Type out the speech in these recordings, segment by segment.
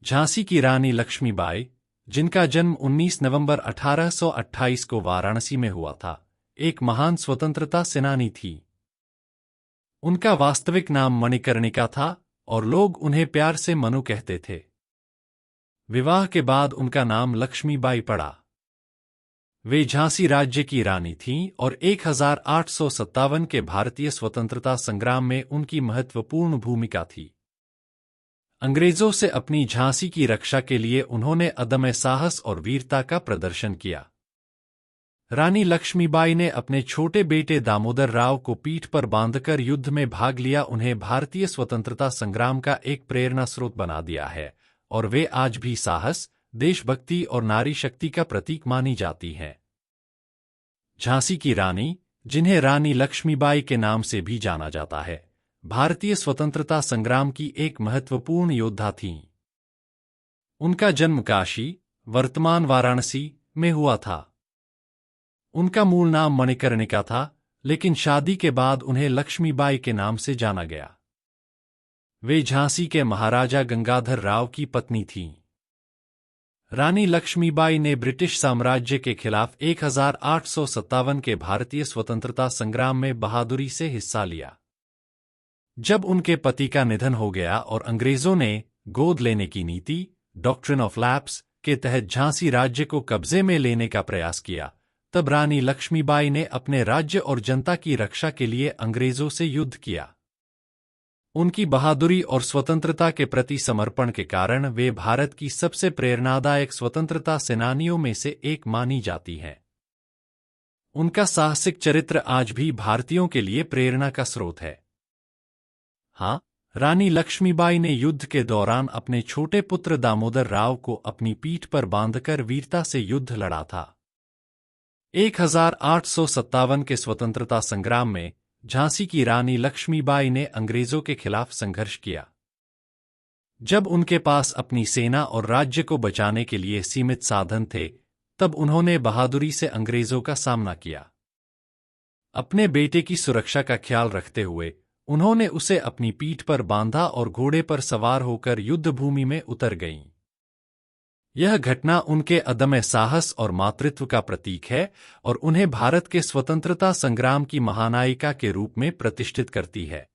झांसी की रानी लक्ष्मीबाई, जिनका जन्म 19 नवंबर 1828 को वाराणसी में हुआ था, एक महान स्वतंत्रता सेनानी थी। उनका वास्तविक नाम मणिकर्णिका था और लोग उन्हें प्यार से मनु कहते थे। विवाह के बाद उनका नाम लक्ष्मीबाई पड़ा। वे झांसी राज्य की रानी थीं और 1857 के भारतीय स्वतंत्रता संग्राम में उनकी महत्वपूर्ण भूमिका थी। अंग्रेजों से अपनी झांसी की रक्षा के लिए उन्होंने अदम्य साहस और वीरता का प्रदर्शन किया। रानी लक्ष्मीबाई ने अपने छोटे बेटे दामोदर राव को पीठ पर बांधकर युद्ध में भाग लिया, उन्हें भारतीय स्वतंत्रता संग्राम का एक प्रेरणा स्रोत बना दिया है और वे आज भी साहस, देशभक्ति और नारी शक्ति का प्रतीक मानी जाती हैं। झांसी की रानी, जिन्हें रानी लक्ष्मीबाई के नाम से भी जाना जाता है, भारतीय स्वतंत्रता संग्राम की एक महत्वपूर्ण योद्धा थीं। उनका जन्म काशी, वर्तमान वाराणसी, में हुआ था। उनका मूल नाम मणिकर्णिका था, लेकिन शादी के बाद उन्हें लक्ष्मीबाई के नाम से जाना गया। वे झांसी के महाराजा गंगाधर राव की पत्नी थीं। रानी लक्ष्मीबाई ने ब्रिटिश साम्राज्य के खिलाफ 1857 के भारतीय स्वतंत्रता संग्राम में बहादुरी से हिस्सा लिया। जब उनके पति का निधन हो गया और अंग्रेजों ने गोद लेने की नीति, डॉक्ट्रिन ऑफ लैप्स, के तहत झांसी राज्य को कब्जे में लेने का प्रयास किया, तब रानी लक्ष्मीबाई ने अपने राज्य और जनता की रक्षा के लिए अंग्रेजों से युद्ध किया। उनकी बहादुरी और स्वतंत्रता के प्रति समर्पण के कारण वे भारत की सबसे प्रेरणादायक स्वतंत्रता सेनानियों में से एक मानी जाती हैं। उनका साहसिक चरित्र आज भी भारतीयों के लिए प्रेरणा का स्रोत है। हाँ, रानी लक्ष्मीबाई ने युद्ध के दौरान अपने छोटे पुत्र दामोदर राव को अपनी पीठ पर बांधकर वीरता से युद्ध लड़ा था। 1857 के स्वतंत्रता संग्राम में झांसी की रानी लक्ष्मीबाई ने अंग्रेजों के खिलाफ संघर्ष किया। जब उनके पास अपनी सेना और राज्य को बचाने के लिए सीमित साधन थे, तब उन्होंने बहादुरी से अंग्रेजों का सामना किया। अपने बेटे की सुरक्षा का ख्याल रखते हुए उन्होंने उसे अपनी पीठ पर बांधा और घोड़े पर सवार होकर युद्धभूमि में उतर गईं। यह घटना उनके अदम्य साहस और मातृत्व का प्रतीक है और उन्हें भारत के स्वतंत्रता संग्राम की महानायिका के रूप में प्रतिष्ठित करती है।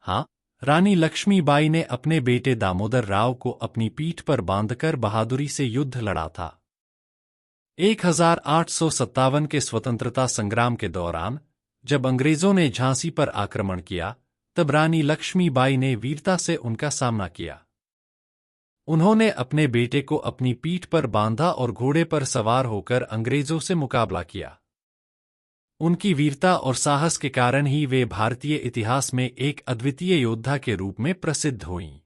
हाँ, रानी लक्ष्मीबाई ने अपने बेटे दामोदर राव को अपनी पीठ पर बांधकर बहादुरी से युद्ध लड़ा था। 1857 के स्वतंत्रता संग्राम के दौरान जब अंग्रेजों ने झांसी पर आक्रमण किया, तब रानी लक्ष्मीबाई ने वीरता से उनका सामना किया। उन्होंने अपने बेटे को अपनी पीठ पर बांधा और घोड़े पर सवार होकर अंग्रेजों से मुकाबला किया। उनकी वीरता और साहस के कारण ही वे भारतीय इतिहास में एक अद्वितीय योद्धा के रूप में प्रसिद्ध हुईं।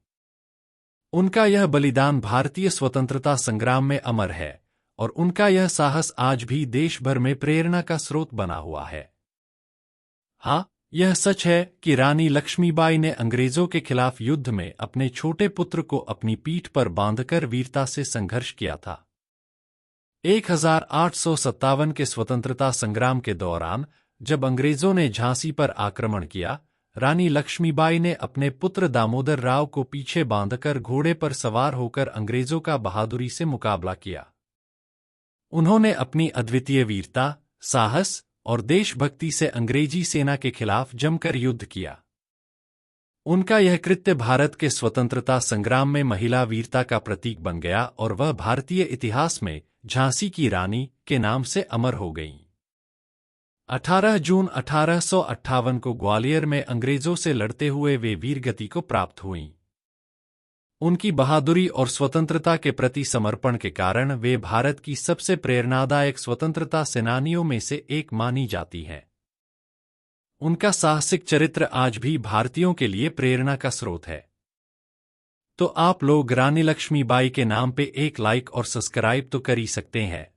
उनका यह बलिदान भारतीय स्वतंत्रता संग्राम में अमर है और उनका यह साहस आज भी देश भर में प्रेरणा का स्रोत बना हुआ है। हाँ, यह सच है कि रानी लक्ष्मीबाई ने अंग्रेजों के खिलाफ युद्ध में अपने छोटे पुत्र को अपनी पीठ पर बांधकर वीरता से संघर्ष किया था। 1857 के स्वतंत्रता संग्राम के दौरान जब अंग्रेजों ने झांसी पर आक्रमण किया, रानी लक्ष्मीबाई ने अपने पुत्र दामोदर राव को पीछे बांधकर घोड़े पर सवार होकर अंग्रेजों का बहादुरी से मुकाबला किया। उन्होंने अपनी अद्वितीय वीरता, साहस और देशभक्ति से अंग्रेजी सेना के खिलाफ जमकर युद्ध किया। उनका यह कृत्य भारत के स्वतंत्रता संग्राम में महिला वीरता का प्रतीक बन गया और वह भारतीय इतिहास में झांसी की रानी के नाम से अमर हो गईं। 18 जून 1858 को ग्वालियर में अंग्रेजों से लड़ते हुए वे वीरगति को प्राप्त हुईं। उनकी बहादुरी और स्वतंत्रता के प्रति समर्पण के कारण वे भारत की सबसे प्रेरणादायक स्वतंत्रता सेनानियों में से एक मानी जाती हैं। उनका साहसिक चरित्र आज भी भारतीयों के लिए प्रेरणा का स्रोत है। तो आप लोग रानी लक्ष्मीबाई के नाम पे एक लाइक और सब्सक्राइब तो कर ही सकते हैं।